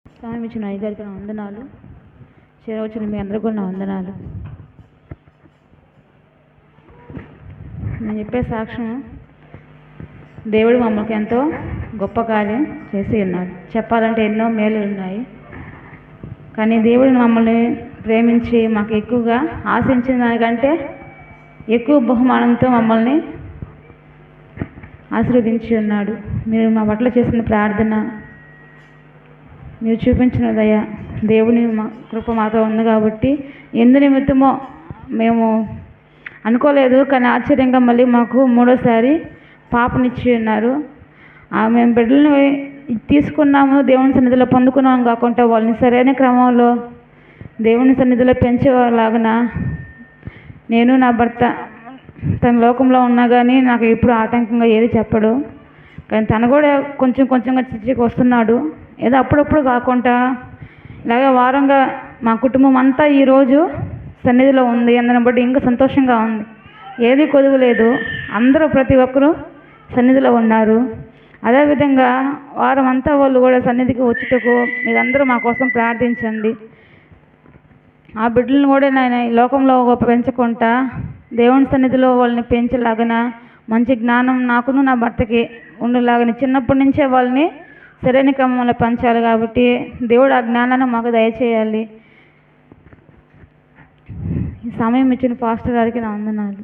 సమయం ఇచ్చిన అయ్యగారికి నా వందనాలు. చేరవచ్చిన మీ అందరికీ కూడా నా వందనాలు. నేను చెప్పే సాక్ష్యం, దేవుడు మమ్మల్ని ఎంతో గొప్ప కార్యం చేసి ఉన్నాడు. చెప్పాలంటే ఎన్నో మేలులు ఉన్నాయి. కానీ దేవుడు మమ్మల్ని ప్రేమించి మాకు ఎక్కువగా ఆశించిన దానికంటే ఎక్కువ బహుమానంతో మమ్మల్ని ఆశీర్వదించి ఉన్నాడు. మీరు మా పట్ల చేసిన ప్రార్థన, మీరు చూపించిన దయ, దేవుని మా కృప మాతో ఉంది కాబట్టి ఎందు నిమిత్తమో మేము అనుకోలేదు. కానీ ఆశ్చర్యంగా మళ్ళీ మాకు మూడోసారి పాపనిచ్చి ఉన్నారు. మేము బిడ్డలను తీసుకున్నాము, దేవుని సన్నిధిలో పొందుకున్నాము కాకుండా వాళ్ళని సరైన క్రమంలో దేవుని సన్నిధిలో పెంచేలాగన నేను నా భర్త తన లోకంలో ఉన్నా కానీ నాకు ఎప్పుడు ఆటంకంగా ఏది చెప్పడు. కానీ తను కూడా కొంచెం కొంచెంగా చర్చకి వస్తున్నాడు. ఏదో అప్పుడప్పుడు కాకుండా ఇలాగే వారంగా మా కుటుంబం అంతా ఈరోజు సన్నిధిలో ఉంది. అందరిని బట్టి ఇంకా సంతోషంగా ఉంది. ఏది కొదువలేదు. అందరూ ప్రతి ఒక్కరూ సన్నిధిలో ఉన్నారు. అదేవిధంగా వారం అంతా వాళ్ళు కూడా సన్నిధికి వచ్చుటకు మీరందరూ మా కోసం ప్రార్థించండి. ఆ బిడ్డలను కూడా నేను ఈ లోకంలో పెంచకుండా దేవుని సన్నిధిలో వాళ్ళని పెంచేలాగన మంచి జ్ఞానం నాకును నా భర్తకి ఉండేలాగని చిన్నప్పటి నుంచే వాళ్ళని సరైన క్రమంలో పెంచాలి. కాబట్టి దేవుడు ఆ జ్ఞానాన్ని మాకు దయచేయాలి. ఈ సమయం ఇచ్చిన పాస్టర్ గారికి నా వందనాలు.